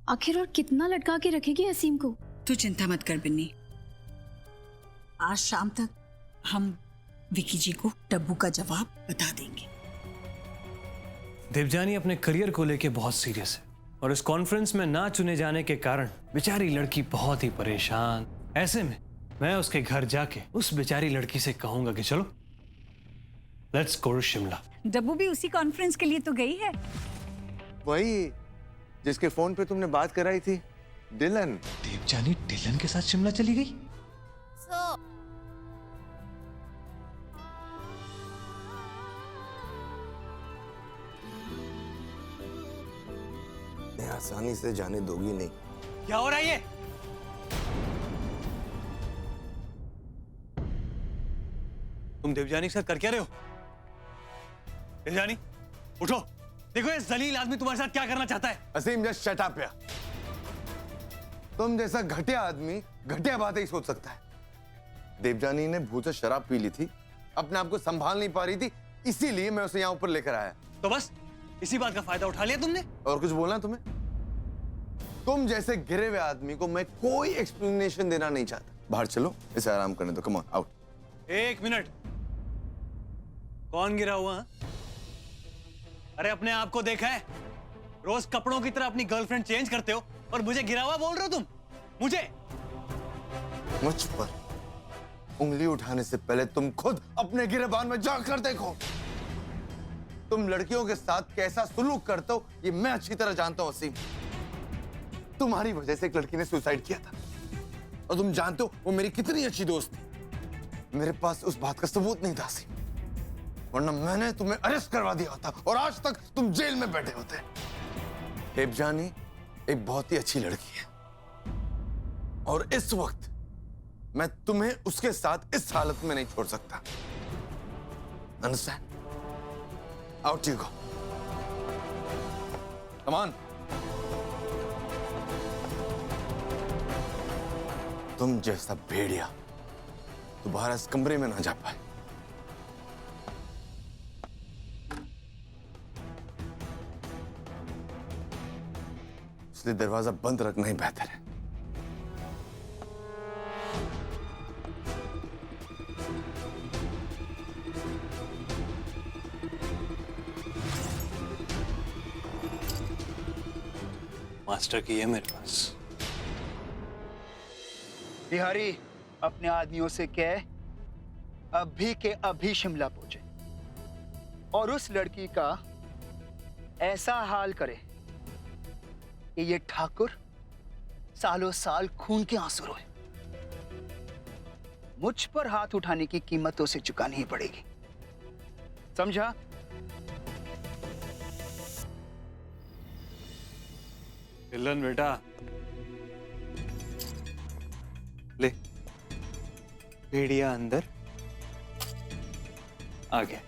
आखिर और कितना लटका के रखेगी असीम को? तू चिंता मत कर बिन्नी, आज शाम तक हम विकी जी को डब्बू का जवाब बता देंगे। देवजानी अपने करियर को लेके बहुत सीरियस है और इस कॉन्फ्रेंस में ना चुने जाने के कारण बेचारी लड़की बहुत ही परेशान। ऐसे में मैं उसके घर जाके उस बेचारी लड़की से कहूंगा कि चलो लेट्स गो टू शिमला। डब्बू भी उसी कॉन्फ्रेंस के लिए तो गई है। वही जिसके फोन पे तुमने बात कराई थी, डिलन। देवजानी डिलन के साथ शिमला चली गई? आसानी से जाने दोगी नहीं। क्या हो रहा है ये? तुम देवजानी के साथ कर क्या रहे हो? देवजानी उठो, देखो ये जलील आदमी तुम्हारे साथ क्या करना चाहता है। असीम जस्ट शट अप यार। तुम जैसा घटिया आदमी घटिया बातें ही सोच सकता है। देवजानी ने भूत से शराब पी ली थी, अपने आप को संभाल नहीं पा रही थी, इसीलिए मैं उसे यहाँ ऊपर लेकर आया। तो बस इसी बात का फायदा उठा लिया तुमने? और कुछ बोलना तुम्हें? तुम जैसे गिरे हुए आदमी को मैं कोई एक्सप्लेनेशन देना नहीं चाहता। बाहर चलो, इसे आराम करने दो। Come on, out. एक मिनट, कौन गिरा हुआ? अरे अपने आप को देखा है? रोज कपड़ों की तरह अपनी गर्लफ्रेंड चेंज करते हो और मुझे गिरा हुआ बोल रहे हो तुम? मुझे? मुझ पर उंगली उठाने से पहले तुम खुद अपने गिरेबान में जाकर देखो। तुम लड़कियों के साथ कैसा सुलूक करते हो ये मैं अच्छी तरह जानता हूं असीम। तुम्हारी वजह से एक लड़की ने सुसाइड किया था और तुम जानते हो वो मेरी कितनी अच्छी दोस्त थी। मेरे पास उस बात का सबूत नहीं था असीम, वरना मैंने तुम्हें अरेस्ट करवा दिया होता और आज तक तुम जेल में बैठे होते। देवजानी एक बहुत ही अच्छी लड़की है और इस वक्त मैं तुम्हें उसके साथ इस हालत में नहीं छोड़ सकता। Understand? Out you go. Come on. तुम जैसा भेड़िया दोबारा इस कमरे में ना जा पाए। इसलिए दरवाजा बंद रखना ही बेहतर है। मास्टर की है मेरे पास। बिहारी अपने आदमियों से कह अभी के अभी शिमला पहुंचे और उस लड़की का ऐसा हाल करे कि ये ठाकुर सालों साल खून के आंसू रोए। मुझ पर हाथ उठाने की कीमत तो उसे चुकानी ही पड़ेगी, समझा? डिलन बेटा, ले भेड़िया अंदर आ गया।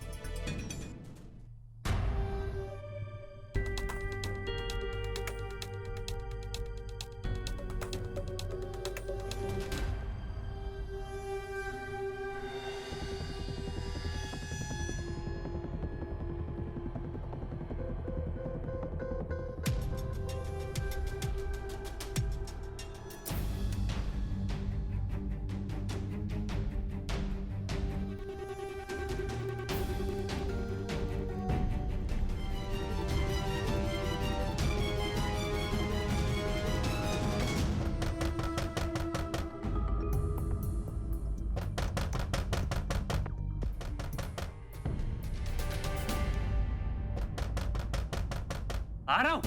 आ रहा हूं।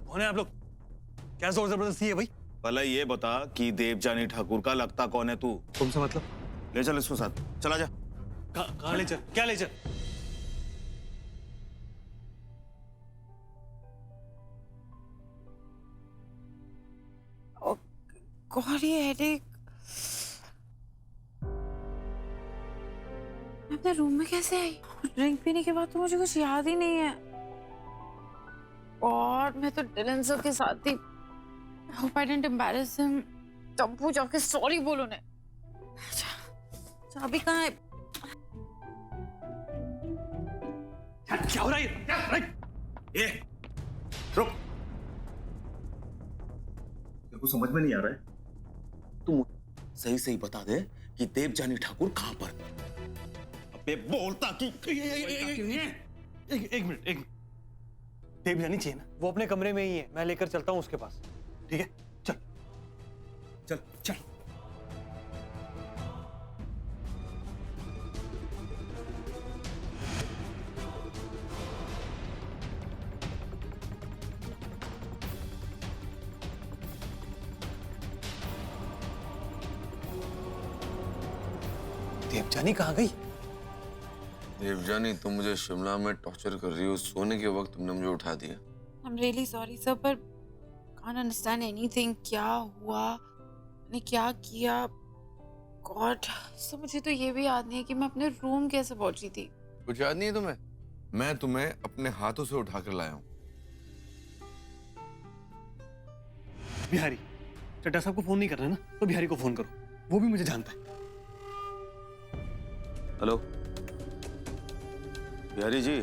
कौन है आप लोग? क्या जोर जबरदस्ती है भाई? भला ये बता कि देवजानी ठाकुर का लगता कौन है तू? तुमसे मतलब? ले चल इसको साथ, चला जा। कहाँ ले चल? क्या ले चल? God, ये हेडेक। मैं अपने रूम में कैसे आई? ड्रिंक पीने के बाद तो मुझे कुछ याद ही नहीं है। और मैं तो डिलन सर के साथ थी, I hope I didn't embarrass him. Tabu जाके सॉरी बोलो ने। चाबी कहाँ है? क्या हो रहा है? ये रुक, मेरे को समझ में नहीं आ रहा है। तुम सही सही बता दे कि देवजानी ठाकुर कहां पर। अबे बोलता कि एक मिनट। देवजानी चाहिए ना, वो अपने कमरे में ही है, मैं लेकर चलता हूँ उसके पास। ठीक है, चल चल चल। देवजानी कहाँ गई? देवजानी, तुम मुझे शिमला में टॉर्चर कर रही हो, सोने के वक्त तुमने मुझे उठा दिया। I'm really sorry sir, पर can't understand anything. क्या हुआ? मैंने क्या किया? God, सर मुझे तो ये भी याद नहीं है कि मैं अपने रूम कैसे पहुंची थी। कुछ याद नहीं है तुम्हें? मैं तुम्हें अपने हाथों से उठाकर लाया हूँ। बिहारी, चड्ढा साहब को फोन नहीं करना है ना, तो बिहारी को फोन करो, वो भी मुझे जानता है। हेलो बिहारी जी,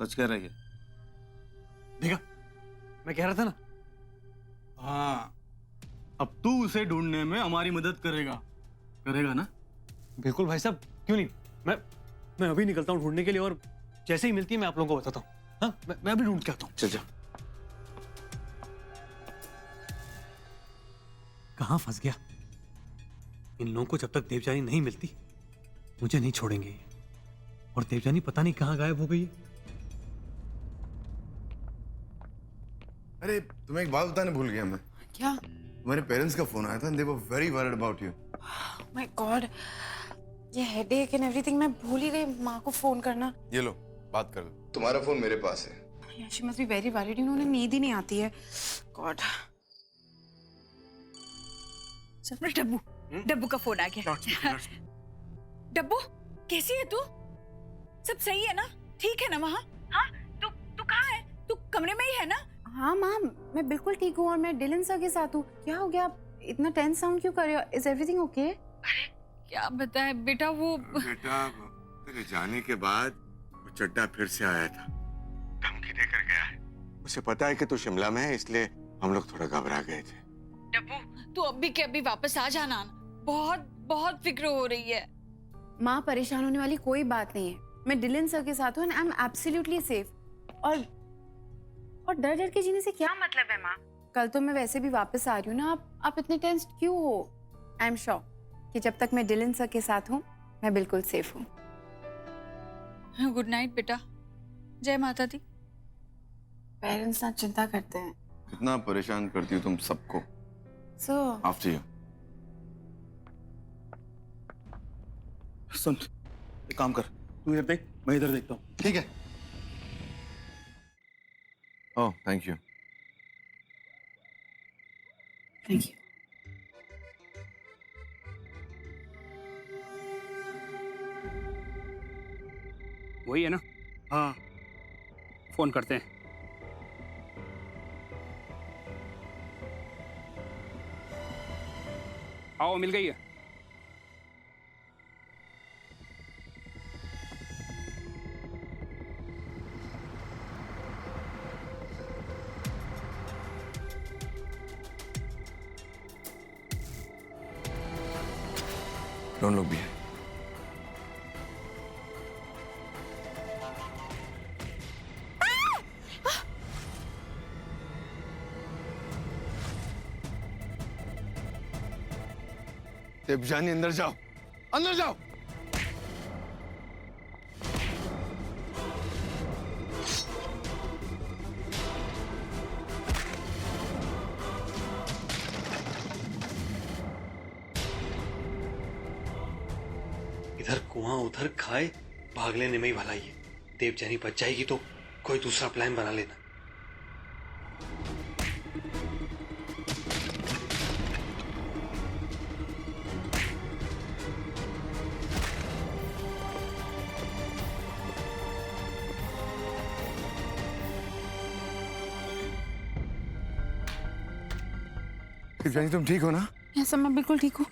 सच कह रही है? देखा, मैं कह रहा था ना। हाँ, अब तू उसे ढूंढने में हमारी मदद करेगा ना? बिल्कुल भाई साहब, क्यों नहीं। मैं अभी निकलता हूँ ढूंढने के लिए, और जैसे ही मिलती है मैं आप लोगों को बताता हूँ। हाँ, मैं अभी ढूंढ के आता हूँ। चल जा। कहाँ फंस गया? इन लोगों को जब तक देवजानी नहीं मिलती मुझे नहीं छोड़ेंगे ये। और देवजानी पता नहीं कहाँ गायब हो गई है। अरे तुम्हें एक बात बताने भूल गया मैं। क्या? तुम्हारे पेरेंट्स का फोन आया था, they were very worried about you. My God, ये हेडेक एंड एवरीथिंग मैं भूल ही गई माँ को फोन करना। ये लो, बात कर लो। तुम्हारा फोन मेरे पास है। Yeah, she must be very worried. उन्हें नींद ही नहीं आती है। God. डब्बू का फोन आ गया। डब्बू, कैसी है तू? सब सही है ना? ठीक है ना वहाँ? हाँ, तू कहाँ है? तू कमरे में ही है ना? हाँ माँ, मैं बिल्कुल ठीक हूँ और मैं डिलन सर के साथ हूँ। क्या हो गया? आप इतना टेंस साउंड क्यों कर रहे हो? Is everything okay? क्या बताए बेटा, वो बेटा तेरे जाने के बाद वो चड्ढा फिर से आया था, धमकी देकर गया है। उसे पता है कि तू शिमला में है, इसलिए हम लोग थोड़ा घबरा गए थे। डब्बू, तू अभी के अभी वापस आ जाना। बहुत बहुत फिक्र हो रही है। माँ, परेशान होने वाली कोई बात नहीं है। मैं डिलन सर के साथ हूँ and I am absolutely safe. और डर डर के जीने से क्या मतलब है माँ? कल तो मैं वैसे भी वापस आ रही हूँ ना, आप इतने टेंस क्यों हो? आई एम श्योर कि जब तक मैं डिलन सर के साथ हूँ मैं बिल्कुल सेफ हूँ। गुड नाइट बेटा। जय माता दी। पेरेंट्स ना चिंता करते हैं। कितना परेशान करती हो तुम सबको। So after you. सुन, एक काम कर, तू इधर देख, मैं इधर देखता हूँ। ठीक है। ओह, थैंक यू। Thank you. वही है ना? हाँ, फोन करते हैं। आओ, मिल गई है। Don't look behind. देवजानी, अंदर जाओ, अंदर जाओ। इधर कुआं उधर खाए, भाग लेने में ही भलाई है। देवजानी बच जाएगी तो कोई दूसरा प्लान बना लेना। देवजानी तुम ठीक हो ना? यस सर, मैं बिल्कुल ठीक हूँ।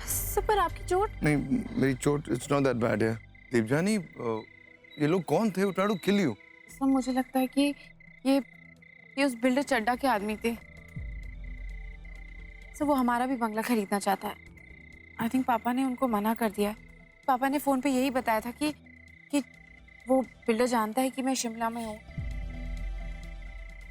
सर पर आपकी चोट? नहीं, मेरी चोट इट्स नॉट दैट बैड है। देवजानी ये लोग कौन थे? Try to kill you. Sir मुझे लगता है कि ये उस बिल्डर चड्डा के आदमी थे। सर वो हमारा भी बंगला खरीदना चाहता है। आई थिंक पापा ने उनको मना कर दिया है। पापा ने फोन पे यही बताया था कि वो बिल्डर जानता है कि मैं शिमला में हूँ।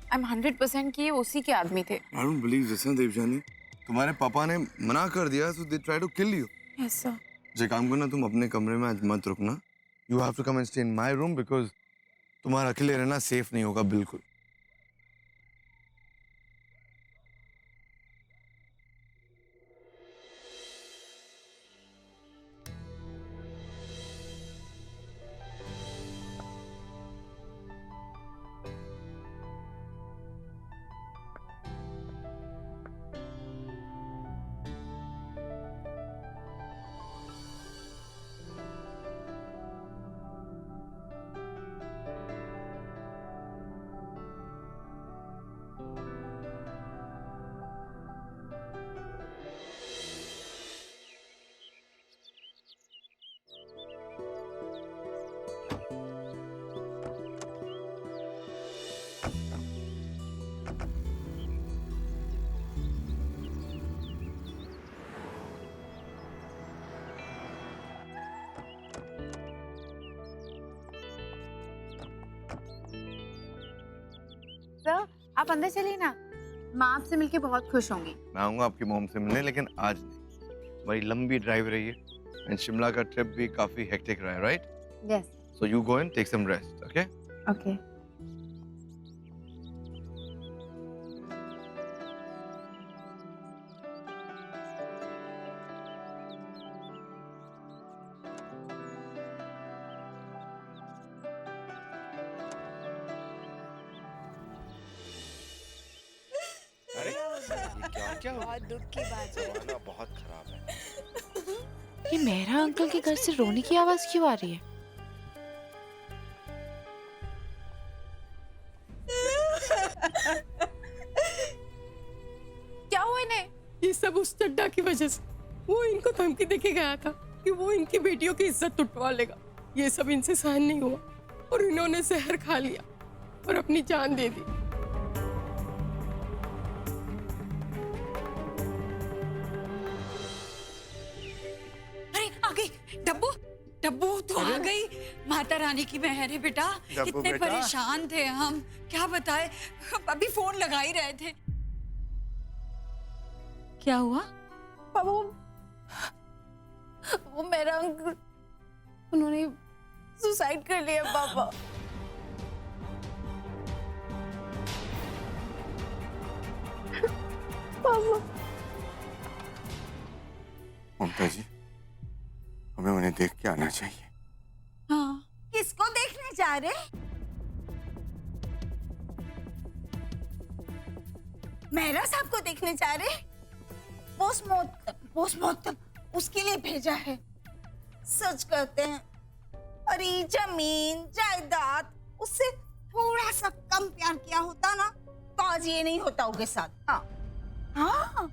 आई एम 100% कि ये उसी के आदमी थे। I don't believe this, Devyani. तुम्हारे पापा ने मना कर दिया, so they try to kill you. Yes sir. जो काम करना, तुम अपने कमरे में आज मत रुकना। You have to come and stay in my room because तुम्हारा अकेले रहना सेफ नहीं होगा बिल्कुल। सर आप अंदर चलिए ना, माँ आपसे मिलके बहुत खुश होंगी। मैं आऊंगा आपकी मॉम से मिलने, लेकिन आज नहीं। बड़ी लंबी ड्राइव रही है एंड शिमला का ट्रिप भी काफी हेक्टिक रहा है, right? Yes. So you go and take some rest, okay? Okay. क्या बहुत दुख की बात है। ना बहुत खराब है। ये मेहरा अंकल के घर से रोने की आवाज क्यों आ रही है? क्या हुआ इन्हें? ये सब उस चड्डा की वजह से। वो इनको धमकी देके गया था कि वो इनकी बेटियों की इज्जत टुटवा लेगा। ये सब इनसे सहन नहीं हुआ और इन्होंने जहर खा लिया और अपनी जान दे दी। डब्बू, डब्बू तू आ गई। माता रानी की मेहर है बेटा। कितने परेशान थे हम, क्या बताए। अभी फोन लगा ही रहे थे। क्या हुआ? वो मेरा अंकल, उन्होंने सुसाइड कर लिया पापा। पापा। ममता जी, हमें उन्हें देख के आना चाहिए। हाँ। किसको देखने जा रहे? मेहरा साहब को देखने जा रहे? पोस्टमार्टम उसके लिए भेजा है। सच कहते हैं, और ये जमीन जायदाद उससे थोड़ा सा कम प्यार किया होता ना, तो आज ये नहीं होता उनके साथ। हाँ हाँ,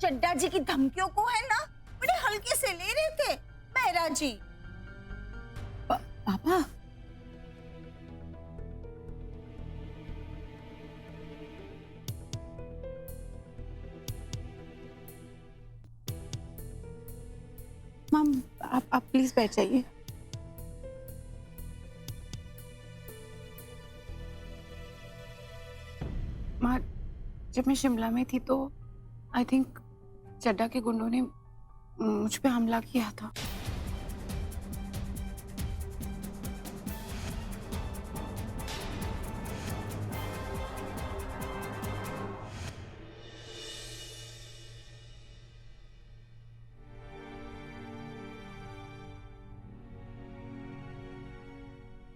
चड्डा जी की धमकियों को है ना बड़े हल्के से ले रहे थे मेहरा जी। पापा, मम आप प्लीज बैठ जाइए। माँ, जब मैं शिमला में थी तो आई थिंक चड्डा के गुंडों ने मुझ पे हमला किया था।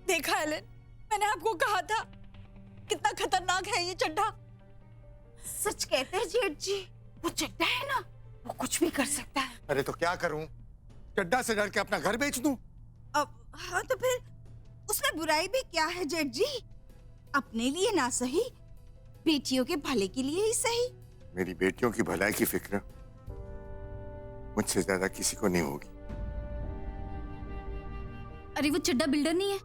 देखा एलन, मैंने आपको कहा था कितना खतरनाक है ये चड्डा। सच कहते हैं जेठ जी, वो चड्डा है ना, वो कुछ भी कर सकता है। अरे तो क्या करूं? चड्डा से डर के अपना घर बेच दूं? अब हाँ, तो फिर उसमें बुराई भी क्या है जेठ जी? अपने लिए ना सही, बेटियों के भले के लिए ही सही। मेरी बेटियों की भलाई की फिक्र मुझसे ज्यादा किसी को नहीं होगी। अरे वो चड्डा बिल्डर नहीं है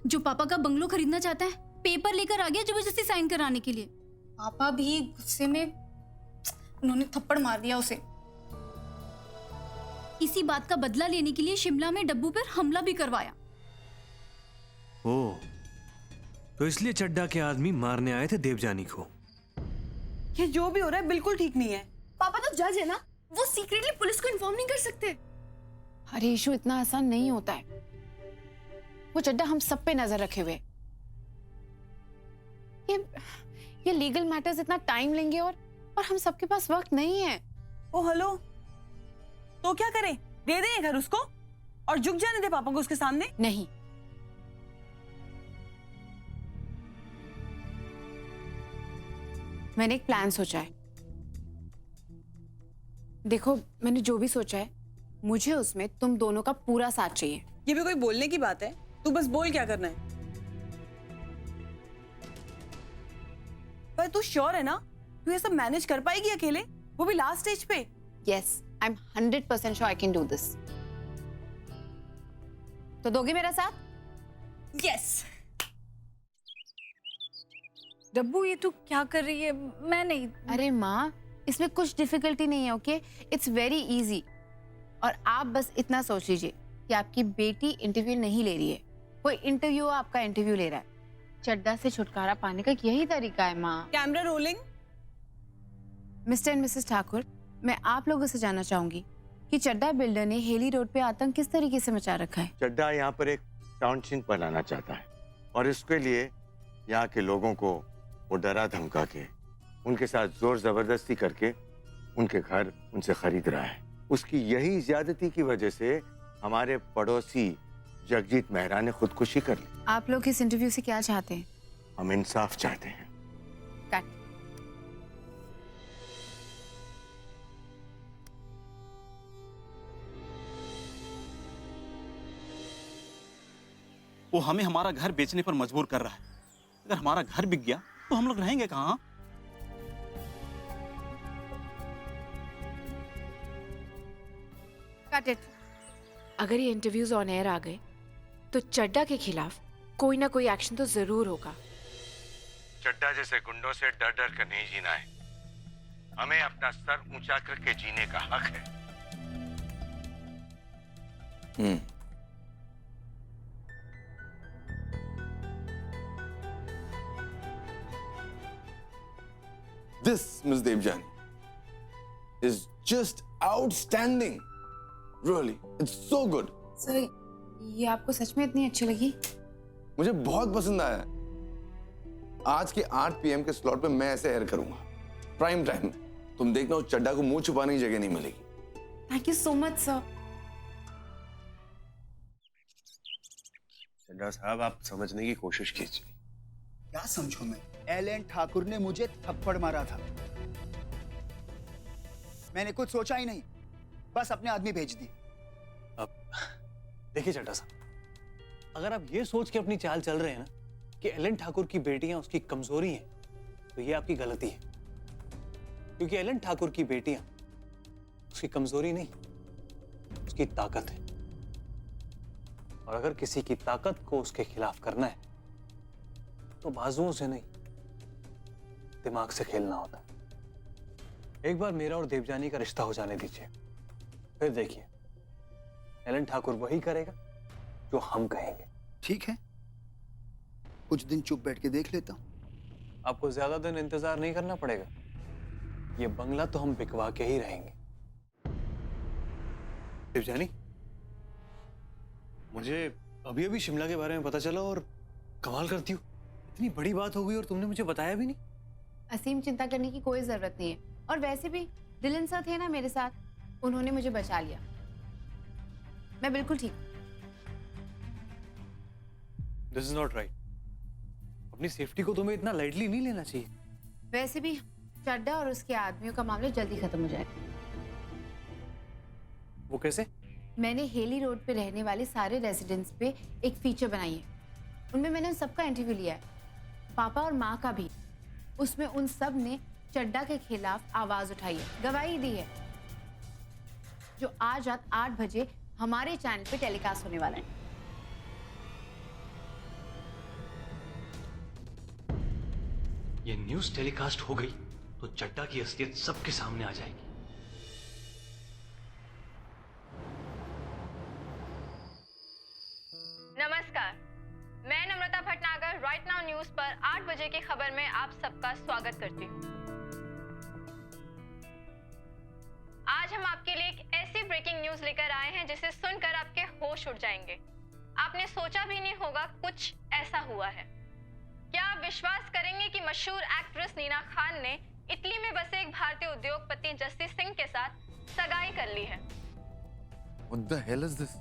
जो पापा का बंगलो खरीदना चाहता है? पेपर लेकर आ गया जबरदस्ती साइन कराने के लिए। पापा भी गुस्से में उन्होंने थप्पड़ मार दिया उसे। इसी बात का बदला लेने के लिए शिमला में डब्बू पर हमला भी करवाया। ओ, तो इसलिए चड्डा के आदमी मारने आए थे देवजानी को। ये जो भी हो रहा है बिल्कुल ठीक नहीं है। पापा तो जज है ना, वो सीक्रेटली पुलिस को इन्फॉर्म नहीं कर सकते। अरे इशू इतना आसान नहीं होता है। वो चड्डा हम सब पे नजर रखे हुए। ये लीगल मैटर्स इतना टाइम लेंगे और हम सबके पास वक्त नहीं है। ओ हेलो, तो क्या करें? दे दें घर उसको और झुक जाने दे पापा को उसके सामने? नहीं, मैंने एक प्लान सोचा है। देखो, मैंने जो भी सोचा है मुझे उसमें तुम दोनों का पूरा साथ चाहिए। ये भी कोई बोलने की बात है? तू बस बोल क्या करना है। पर तू श्योर है ना तू ये सब मैनेज कर पाएगी अकेले, वो भी लास्ट स्टेज पे? Yes, I'm 100% sure I can do this. तो दोगे मेरा साथ? यस। डब्बू, ये तू क्या कर रही है? मैं नहीं। अरे माँ, इसमें कुछ डिफिकल्टी नहीं है, ओके? It's very easy. और आप बस इतना सोच लीजिए कि आपकी बेटी इंटरव्यू नहीं ले रही है, कोई इंटरव्यू आपका इंटरव्यू ले रहा है। चड्डा से छुटकारा पाने का यही तरीका है माँ। Camera rolling. Mister and Mrs Thakur, मैं आप लोगों से जानना चाहूंगी कि चड्डा बिल्डर ने हेली रोड पे आतंक किस तरीके से मचा रखा है? चड्डा यहाँ पर एक टाउनशिप बनाना चाहता है और इसके लिए यहाँ के लोगों को वो डरा धमका के उनके साथ जोर जबरदस्ती करके उनके घर उनसे खरीद रहा है। उसकी यही ज्यादती की वजह से हमारे पड़ोसी जगजीत मेहरा ने खुदकुशी कर ली। आप लोग इस इंटरव्यू से क्या चाहते हैं? हम इंसाफ चाहते हैं। कट। वो हमें हमारा घर बेचने पर मजबूर कर रहा है। अगर हमारा घर बिक गया तो हम लोग रहेंगे कहाँ? Cut it. अगर ये इंटरव्यूज ऑन एयर आ गए तो चड्डा के खिलाफ कोई ना कोई एक्शन तो जरूर होगा। चड्डा जैसे गुंडों से डर डर कर नहीं जीना है। हमें अपना सर ऊंचा करके जीने का हक है। This, Ms. Devjani, is just outstanding. Really, it's so good. Sir, ये आपको सच में इतनी अच्छी लगी? मुझे बहुत पसंद आया। आज के 8 PM के स्लॉट पे मैं ऐसे एयर करूंगा, प्राइम टाइम। तुम देखना उस चड्डा को मुंह छुपाने की जगह नहीं मिलेगी। Thank you so much sir. Chadda साहब, आप समझने की कोशिश कीजिए। क्या समझू मैं? एलन ठाकुर ने मुझे थप्पड़ मारा था। मैंने कुछ सोचा ही नहीं, बस अपने आदमी भेज दी। अब देखिए चड्डा साहब, अगर आप ये सोच के अपनी चाल चल रहे हैं ना कि एलन ठाकुर की बेटियां उसकी कमजोरी हैं, तो ये आपकी गलती है। क्योंकि एलन ठाकुर की बेटियां उसकी कमजोरी नहीं, उसकी ताकत है। और अगर किसी की ताकत को उसके खिलाफ करना है तो बाजुओं से नहीं, दिमाग से खेलना होता है। एक बार मेरा और देवजानी का रिश्ता हो जाने दीजिए, फिर देखिए एलन ठाकुर वही करेगा जो हम कहेंगे। ठीक है, कुछ दिन चुप बैठ के देख लेता हूं। आपको ज्यादा दिन इंतजार नहीं करना पड़ेगा। ये बंगला तो हम बिकवा के ही रहेंगे। देवजानी, मुझे अभी अभी शिमला के बारे में पता चला और कमाल करती हूँ, इतनी बड़ी बात हो गई और तुमने मुझे बताया भी नहीं। असीम, चिंता करने की कोई जरूरत नहीं है। और वैसे भी डिलन सर थे ना मेरे साथ, उन्होंने मुझे बचा लिया। मैं बिल्कुल ठीक। This is not right. अपनी सेफ्टी को तुम्हें इतना लाइटली नहीं लेना चाहिए। वैसे भी चड्डा और उसके आदमियों का मामला जल्दी खत्म हो जाएगा। वो कैसे? मैंने हेली रोड पे रहने वाले सारे रेजिडेंट्स पे एक फीचर बनाई है। उनमें मैंने उन सबका इंटरव्यू लिया है, पापा और माँ का भी। उसमें उन सब ने चड्डा के खिलाफ आवाज उठाई है, गवाही दी है, जो आज रात 8 बजे हमारे चैनल पे टेलीकास्ट होने वाला है। ये न्यूज टेलीकास्ट हो गई तो चड्डा की असलियत सबके सामने आ जाएगी। नमस्कार, मैं नम्रता भटनागर राइट नाउ न्यूज पर 8 बजे की खबर में आप सबका स्वागत करती हूँ। आज हम आपके लिए एक ऐसी ब्रेकिंग न्यूज लेकर आए हैं जिसे सुनकर आपके होश उड़ जाएंगे। आपने सोचा भी नहीं होगा कुछ ऐसा हुआ है। क्या आप विश्वास करेंगे कि मशहूर एक्ट्रेस नीना खान ने इटली में बसे एक भारतीय उद्योगपति जस्सी सिंह के साथ सगाई कर ली है। What the hell is this?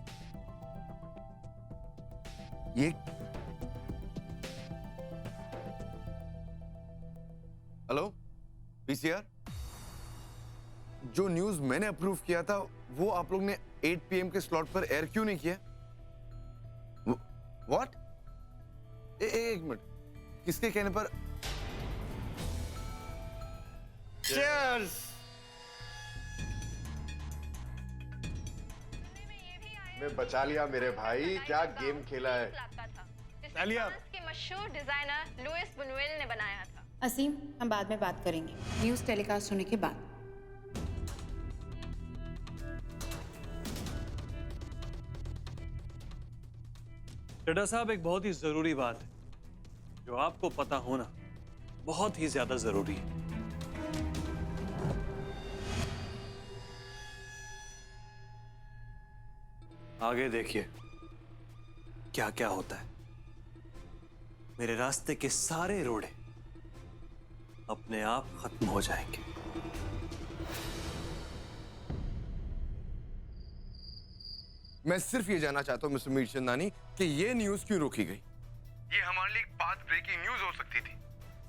ये हेलो पीसीआर, जो न्यूज मैंने अप्रूव किया था वो आप लोग ने 8 PM के स्लॉट पर एयर क्यों नहीं किया? व्हाट? एक मिनट, किसके कहने पर? Cheers! मैं बचा लिया मेरे भाई, क्या गेम खेला है। तालियां। के मशहूर डिजाइनर लुइस बुनुएल ने बनाया था। असीम, हम बाद में बात करेंगे, न्यूज टेलीकास्ट होने के बाद। चड्डा साहब, एक बहुत ही जरूरी बात है जो आपको पता होना बहुत ही ज्यादा जरूरी है। आगे देखिए क्या क्या होता है। मेरे रास्ते के सारे रोड़े अपने आप खत्म हो जाएंगे। मैं सिर्फ ये जानना चाहता हूं मिस्टर मीरचंदानी कि ये न्यूज क्यों रोकी गई? ये हमारे लिए एक पाथ ब्रेकिंग न्यूज हो सकती थी।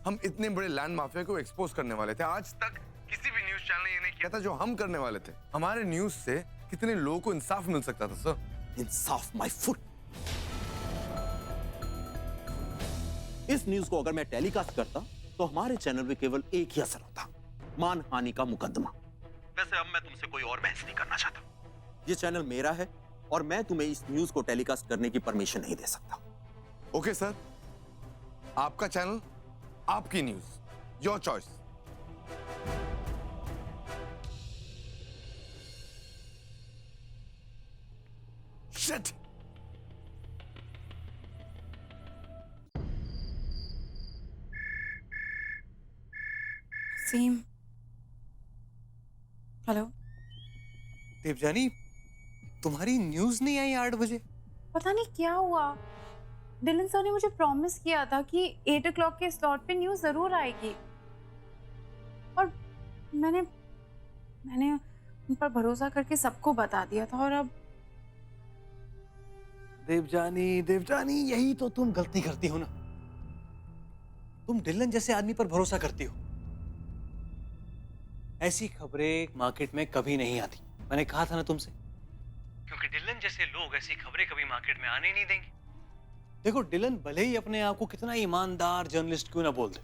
हम इतने बड़े लैंड माफिया को एक्सपोज करने वाले थे। आज तक किसी भी न्यूज चैनल ने ये नहीं किया था जो हम करने वाले थे। हमारे न्यूज से कितने लोगों को इंसाफ मिल सकता था सर। Insaf my foot. इस न्यूज को अगर मैं टेलीकास्ट करता तो हमारे चैनल पे केवल एक ही असर होता, मानहानि का मुकदमा। वैसे अब मैं तुमसे कोई और बहस नहीं करना चाहता। ये चैनल मेरा है और मैं तुम्हें इस न्यूज को टेलीकास्ट करने की परमिशन नहीं दे सकता। ओके सर, आपका चैनल, आपकी न्यूज, योर चॉइस। शिट! सीम, हेलो। देवजानी, तुम्हारी न्यूज नहीं आई 8 बजे? पता नहीं क्या हुआ। डिलन सर ने मुझे प्रॉमिस किया था कि 8 o'clock के स्लॉट पे न्यूज जरूर आएगी, और मैंने उन पर भरोसा करके सबको बता दिया था। और अब देवजानी, यही तो तुम गलती करती हो ना। तुम डिलन जैसे आदमी पर भरोसा करती हो। ऐसी खबरें मार्केट में कभी नहीं आती। मैंने कहा था ना तुमसे, क्योंकि डिलन जैसे लोग ऐसी खबरें कभी मार्केट में आने नहीं देंगे। देखो, डिलन भले ही अपने आप को कितना ईमानदार जर्नलिस्ट क्यों ना बोल दे,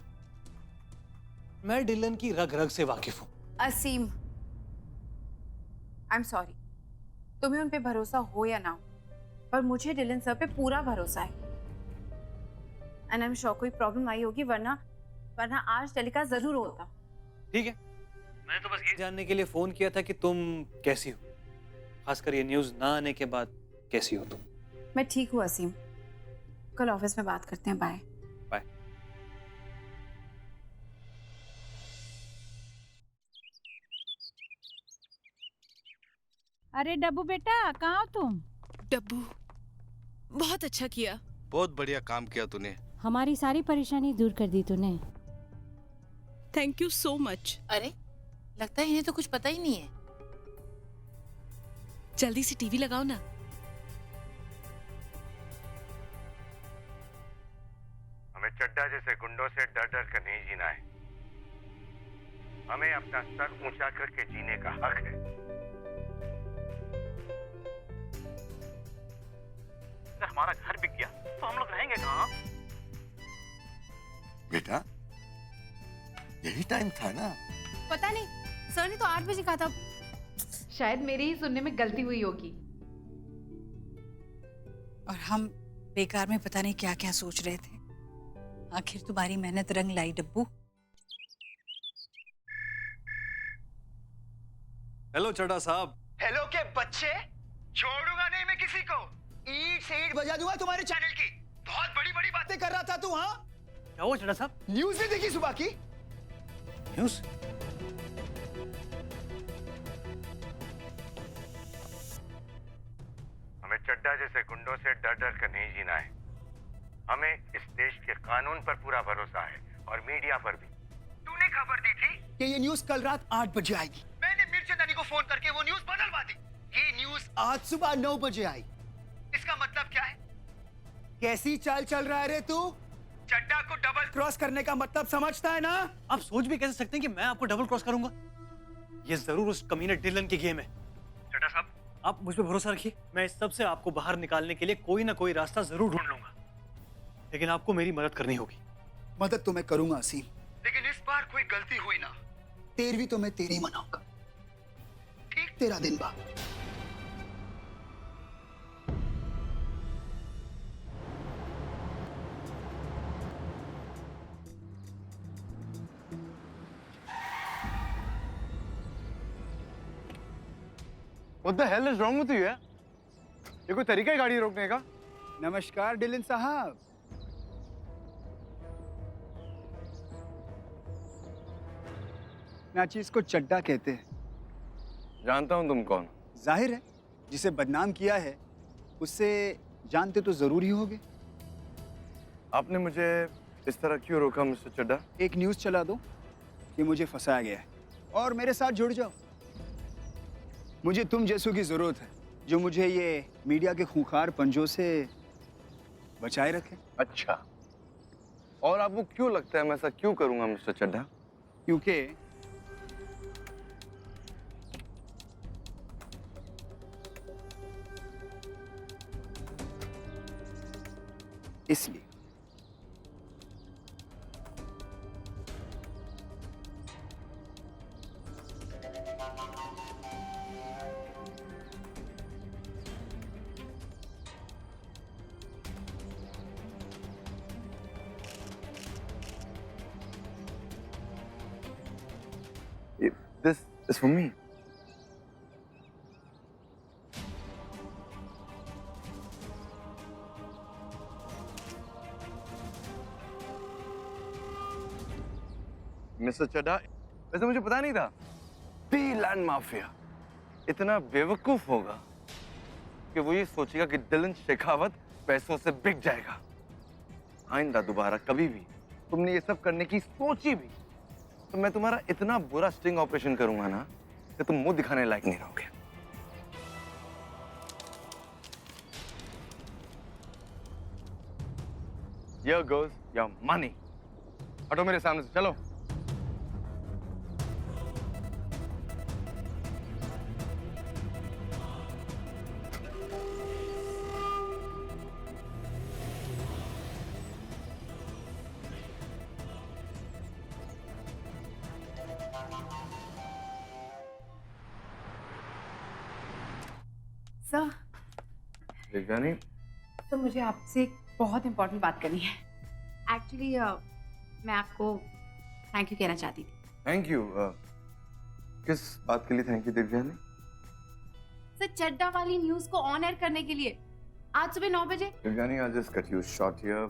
मैं डिलन की रग रग से वाकिफ हूं। असीम, आई एम सॉरी, तुम्हें उन पे भरोसा हो या ना हो, पर मुझे डिलन सर पे पूरा भरोसा है। एंड आई एम श्योर कोई प्रॉब्लम आई होगी, वरना आज टेलीकास्ट जरूर होता। ठीक है, मैंने तो बस ये जानने के लिए फोन किया था कि तुम कैसी हो, खासकर ये न्यूज ना आने के बाद कैसी हो तुम। मैं ठीक हूँ असीम, कल ऑफिस में बात करते हैं। Bye bye. अरे डब्बू बेटा, कहाँ हो तुम? डब्बू, बहुत अच्छा किया। बहुत बढ़िया काम किया तूने। हमारी सारी परेशानी दूर कर दी तूने। Thank you so much. अरे, लगता है इन्हें तो कुछ पता ही नहीं है। जल्दी से टीवी लगाओ ना। हमें चड्डा जैसे गुंडों से डर डर कर नहीं जीना है। हमें अपना सर ऊंचा करके जीने का हक है। अगर हमारा घर बिक गया तो हम लोग रहेंगे कहाँ? बेटा, यही टाइम था ना? पता नहीं, सर ने तो 8 बजे कहा था। शायद मेरी ही सुनने में गलती हुई होगी। और हम बेकार में पता नहीं क्या क्या सोच रहे थे। आखिर तुम्हारी मेहनत रंग लाई डब्बू। हेलो चड्ढा साहब। हेलो के बच्चे, छोड़ूंगा नहीं मैं किसी को। ईट से ईट बजा दूंगा तुम्हारे चैनल की। बहुत बड़ी बड़ी बातें कर रहा था तू। हाँ क्या हुआ चड्ढा साहब? न्यूज नहीं देखी सुबह की? न्यूज? हमें चड्ढा जैसे गुंडों से डर डर कर नहीं जीना है। हमें इस देश के कानून पर पूरा भरोसा है और मीडिया पर भी। तूने खबर दी थी कि ये न्यूज कल रात 8 बजे आएगी। मैंने मिर्चंदानी को फोन करके वो न्यूज बदलवा दी। ये न्यूज आज सुबह 9 बजे आई। इसका मतलब क्या है? कैसी चाल चल रहा है रे तू? चड्ढा को डबल क्रॉस करने का मतलब समझता है ना? आप सोच भी कैसे सकते हैं कि मैं आपको डबल क्रॉस करूंगा? ये जरूर उस कमीने डिलन की गेम है। चड्ढा साहब, आप मुझ पे भरोसा रखिए, मैं इस सब से आपको बाहर निकालने के लिए कोई ना कोई रास्ता जरूर ढूंढ लूंगा, लेकिन आपको मेरी मदद करनी होगी। मदद तो मैं करूंगा असीम, लेकिन इस बार कोई गलती हुई ना, 13वीं तो मैं तेरी मनाऊंगा। ठीक 13 दिन बाद। What the hell is wrong with you, यार? ये कोई तरीका है गाड़ी रोकने का? नमस्कार डिलन साहब। नाचीज को चड्ढा कहते हैं। जानता हूँ तुम कौन। जाहिर है, जिसे बदनाम किया है उससे जानते तो जरूर ही होगे। आपने मुझे इस तरह क्यों रोका मिस्टर चड्ढा? एक न्यूज चला दो कि मुझे फंसाया गया है और मेरे साथ जुड़ जाओ। मुझे तुम जैसों की जरूरत है जो मुझे ये मीडिया के खूंखार पंजों से बचाए रखे। अच्छा, और आपको क्यों लगता है मैं ऐसा क्यों करूंगा मिस्टर चड्ढा? क्योंकि इसलिए This is for me. Mister Chadha, वैसे मुझे पता नहीं था बी लैंड माफिया इतना बेवकूफ होगा कि वो ये सोचेगा कि डिलन शेखावत पैसों से बिक जाएगा। आइंदा दोबारा कभी भी तुमने ये सब करने की सोची भी तो मैं तुम्हारा इतना बुरा स्टिंग ऑपरेशन करूंगा ना कि तुम मुंह दिखाने लायक नहीं रहोगे। Here goes your money. हटो मेरे सामने से, चलो। सर, देवयानी, तो मुझे आपसे एक बहुत इंपॉर्टेंट बात करनी है। एक्चुअली मैं आपको थैंक यू कहना चाहती थी। Thank you. किस बात के लिए thank you Devyani? Sir, Chadha वाली न्यूज को ऑन एयर करने के लिए आज सुबह 9 बजे। Devyani, I'll just cut you short here.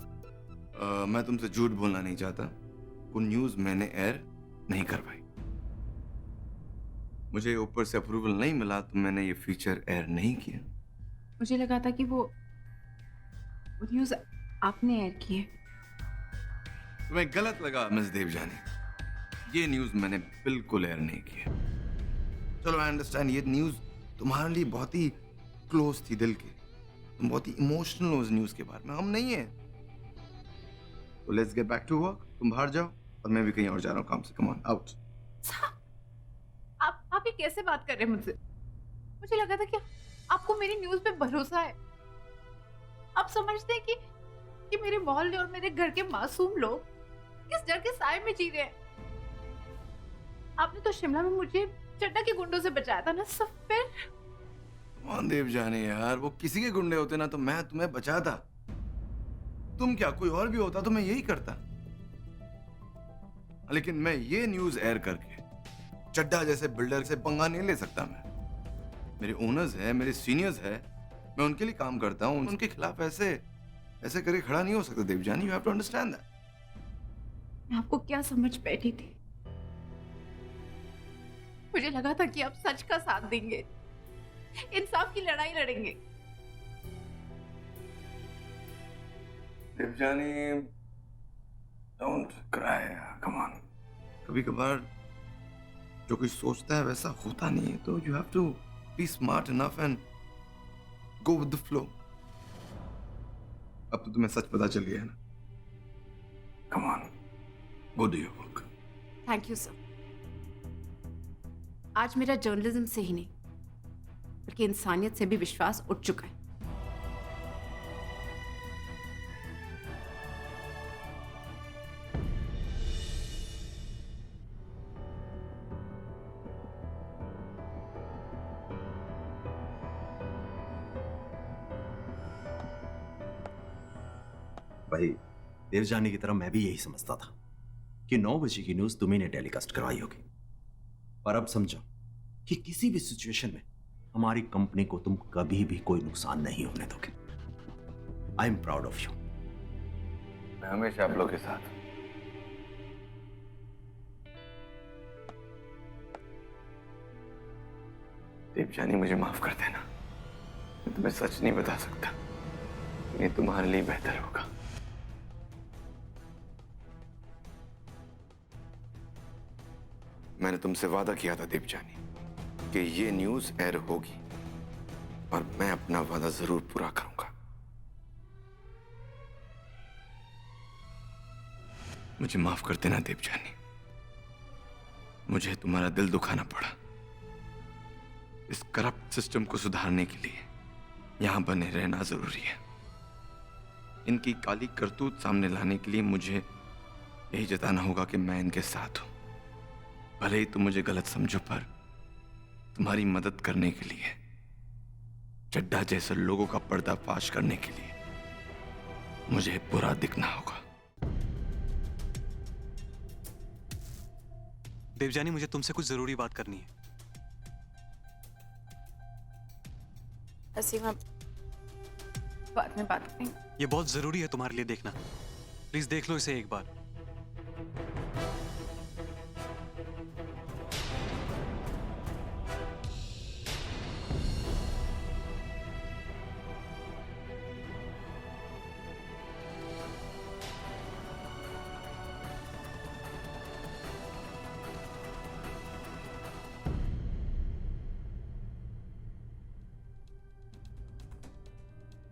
मैं तुमसे झूठ बोलना नहीं चाहता। वो न्यूज मैंने एयर नहीं करवाई। मुझे ऊपर से अप्रूवल नहीं मिला तो मैंने ये फीचर एयर नहीं किया। मुझे लगा था कि वो न्यूज आपने एयर की है। तुम्हें गलत लगा मिस देवयानी। ये न्यूज मैंने बिल्कुल एयर नहीं किया। चलो, आई अंडरस्टैंड, ये न्यूज तुम्हारे लिए बहुत ही क्लोज थी दिल के। तुम बहुत ही इमोशनल हो उस न्यूज के बारे में। हम नहीं है। तो let's get back to work. तुम बाहर जाओ और मैं भी कहीं और जा रहा हूँ काम से। Come on, out. आप ये कैसे बात कर रहे हैं मुझसे? मुझे लगा था कि आपको मेरी न्यूज पे भरोसा है। आप समझते हैं कि मेरे मोहल्ले और मेरे घर के मासूम लोग किस डर के साए में जी रहे हैं। आपने तो शिमला में मुझे चड्डा के गुंडों से बचाया था ना, सब फिर कौन देव जाने यार, वो किसी के गुंडे होते ना तो मैं तुम्हें बचाता। तुम क्या, कोई और भी होता तो मैं यही करता। लेकिन मैं ये न्यूज एयर करके चड्डा जैसे बिल्डर से पंगा नहीं ले सकता। मैं, मेरे ओनर्स है, मेरे सीनियर्स है, मैं उनके लिए काम करता हूँ। उनके खिलाफ ऐसे करके खड़ा नहीं हो सकता Devjani. You have to understand that. मैं आपको क्या समझ बैठी थी। मुझे लगा था कि आप सच का साथ देंगे, इंसाफ की लड़ाई लड़ेंगे। Devjani, don't cry, come on. कभी कभार जो कोई सोचता है वैसा होता नहीं है, तो you have to be smart enough and go with the flow. अब तो तुम्हें सच पता चल गया है ना। Come on, go do your work. Thank you sir. आज मेरा जर्नलिज्म से ही नहीं बल्कि इंसानियत से भी विश्वास उठ चुका है। भाई, देवजानी की तरह मैं भी यही समझता था कि 9 बजे की न्यूज तुम्ही ने टेलीकास्ट करवाई होगी, पर अब समझा कि किसी भी सिचुएशन में हमारी कंपनी को तुम कभी भी कोई नुकसान नहीं होने दोगे। I am proud of you. मैं हमेशा आप लोग के साथ। देवजानी, मुझे माफ कर देना। मैं तुम्हें सच नहीं बता सकता, ये तुम्हारे लिए बेहतर होगा। मैंने तुमसे वादा किया था देवजानी कि ये न्यूज एयर होगी और मैं अपना वादा जरूर पूरा करूंगा। मुझे माफ कर देना देवजानी, मुझे तुम्हारा दिल दुखाना पड़ा। इस करप्ट सिस्टम को सुधारने के लिए यहां बने रहना जरूरी है। इनकी काली करतूत सामने लाने के लिए मुझे यही जताना होगा कि मैं इनके साथ हूं। भले ही तुम मुझे गलत समझो, पर तुम्हारी मदद करने के लिए, चड्डा जैसे लोगों का पर्दाफाश करने के लिए मुझे बुरा दिखना होगा। देवजानी, मुझे तुमसे कुछ जरूरी बात करनी है। असीम, अब बाद में बात करेंगे। ये बहुत जरूरी है तुम्हारे लिए, देखना। प्लीज देख लो इसे एक बार।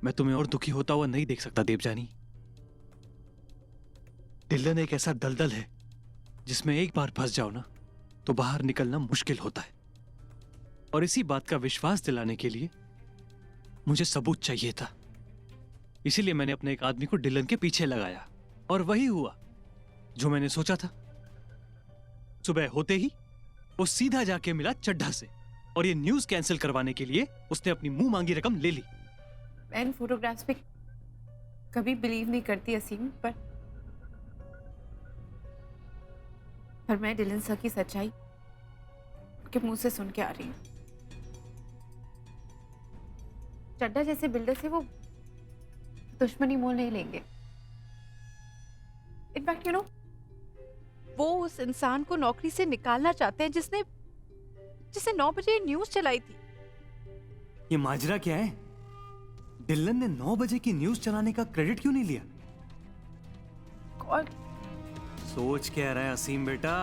मैं तुम्हें और दुखी होता हुआ नहीं देख सकता देवजानी। दिल्लन एक ऐसा दलदल है जिसमें एक बार फंस जाओ ना तो बाहर निकलना मुश्किल होता है। और इसी बात का विश्वास दिलाने के लिए मुझे सबूत चाहिए था। इसीलिए मैंने अपने एक आदमी को डिलन के पीछे लगाया और वही हुआ जो मैंने सोचा था। सुबह होते ही वो सीधा जाके मिला चड्ढा से और ये न्यूज कैंसिल करवाने के लिए उसने अपनी मुंह मांगी रकम ले ली। मैं इन फोटोग्राफ्स पे कभी बिलीव नहीं करती असीम, पर मैं डिलन सर की सच्चाई उनके मुंह से सुन के आ रही हूँ। चड्डा जैसे बिल्डर से वो दुश्मनी मोल नहीं लेंगे। इनफैक्ट यू नो, वो उस इंसान को नौकरी से निकालना चाहते हैं जिसने 9 बजे न्यूज चलाई थी। ये माजरा क्या है? डिलन ने 9 बजे की न्यूज चलाने का क्रेडिट क्यों नहीं लिया? और सोच क्या रहा है असीम बेटा?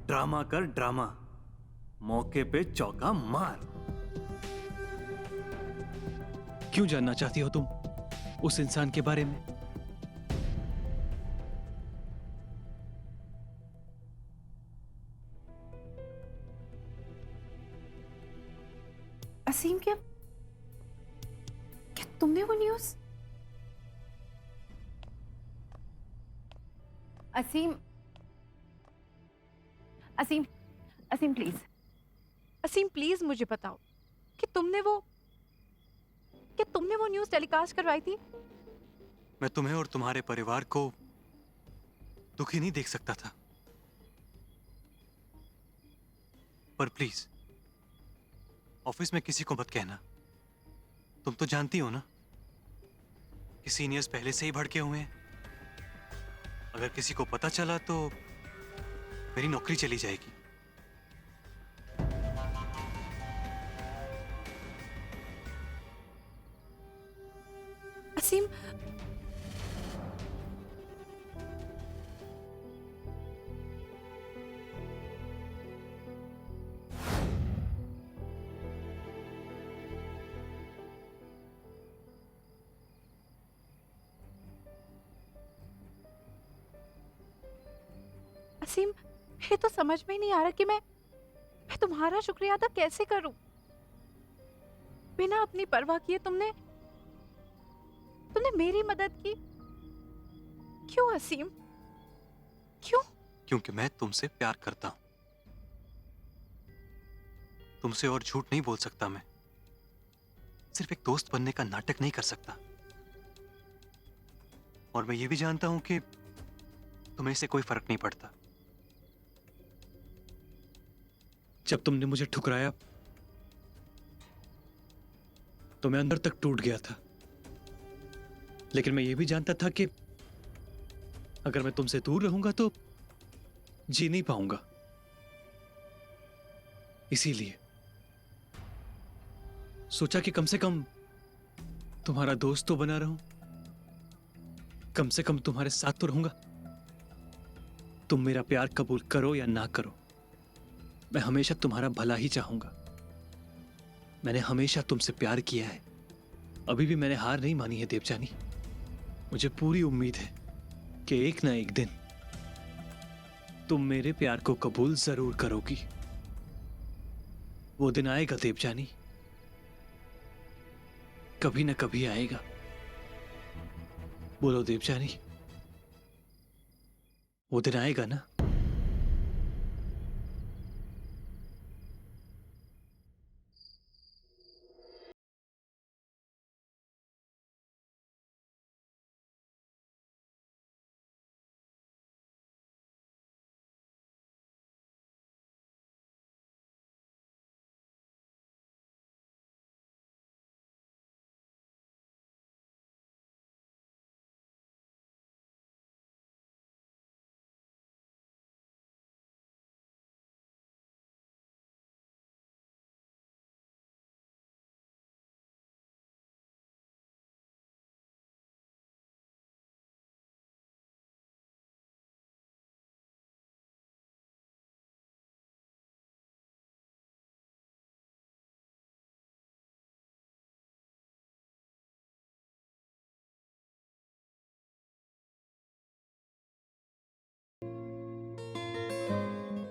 ड्रामा कर ड्रामा, मौके पे चौका मार। क्यों जानना चाहती हो तुम उस इंसान के बारे में? असीम, क्या तुमने वो news? Aseem, Aseem please, Aseem please मुझे बताओ कि तुमने वो न्यूज़ टेलीकास्ट करवाई थी। मैं तुम्हें और तुम्हारे परिवार को दुखी नहीं देख सकता था, पर प्लीज ऑफिस में किसी को मत कहना। तुम तो जानती हो ना कि सीनियर्स पहले से ही भड़के हुए हैं। अगर किसी को पता चला तो मेरी नौकरी चली जाएगी। असीम, असीम, मुझे तो समझ में ही नहीं आ रहा कि मैं तुम्हारा शुक्रिया अदा कैसे करूं। बिना अपनी परवाह किए तुमने मेरी मदद की। क्यों असीम, क्यों? क्योंकि मैं तुमसे प्यार करता हूं। तुमसे और झूठ नहीं बोल सकता मैं। सिर्फ एक दोस्त बनने का नाटक नहीं कर सकता। और मैं ये भी जानता हूं कि तुम्हें इससे कोई फर्क नहीं पड़ता। जब तुमने मुझे ठुकराया तो मैं अंदर तक टूट गया था, लेकिन मैं ये भी जानता था कि अगर मैं तुमसे दूर रहूंगा तो जी नहीं पाऊंगा। इसीलिए सोचा कि कम से कम तुम्हारा दोस्त तो बना रहूं, कम से कम तुम्हारे साथ तो रहूंगा। तुम मेरा प्यार कबूल करो या ना करो, मैं हमेशा तुम्हारा भला ही चाहूंगा। मैंने हमेशा तुमसे प्यार किया है, अभी भी मैंने हार नहीं मानी है देवजानी। मुझे पूरी उम्मीद है कि एक ना एक दिन तुम मेरे प्यार को कबूल जरूर करोगी। वो दिन आएगा देवजानी, कभी ना कभी आएगा। बोलो देवजानी, वो दिन आएगा ना?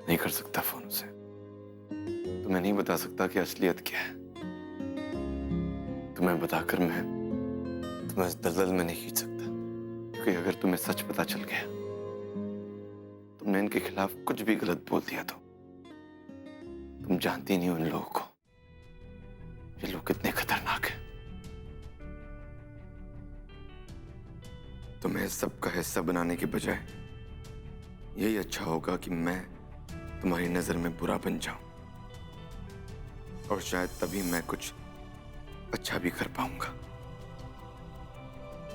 नहीं कर सकता फोन से। तुम्हें नहीं बता सकता कि असलियत क्या है। तुम्हें बताकर मैं तुम्हें इस दलदल में नहीं खींच सकता, क्योंकि अगर तुम्हें सच पता चल गया, तुमने इनके खिलाफ कुछ भी गलत बोल दिया तो तुम जानती नहीं उन लोगों को, ये लोग कितने खतरनाक हैं। तुम्हें सबका हिस्सा बनाने के बजाय यही अच्छा होगा कि मैं तुम्हारी नजर में बुरा बन जाऊं, और शायद तभी मैं कुछ अच्छा भी कर पाऊंगा।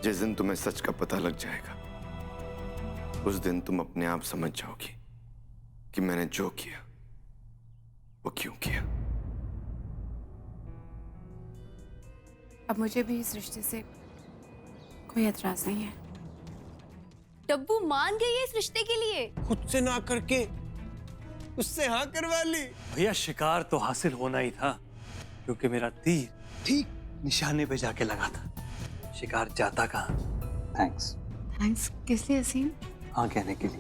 जिस दिन तुम्हें सच का पता लग जाएगा, उस दिन तुम अपने आप समझ जाओगी कि मैंने जो किया वो क्यों किया। अब मुझे भी इस रिश्ते से कोई एतराज नहीं है। डब्बू मान गई है इस रिश्ते के लिए। खुद से ना करके उससे हाँ करवा ली। भैया शिकार तो हासिल होना ही था, क्योंकि मेरा तीर ठीक निशाने पे जाके लगा था। शिकार जाता कहाँ। थैंक्स। थैंक्स किस लिए असीम? हाँ कहने के लिए।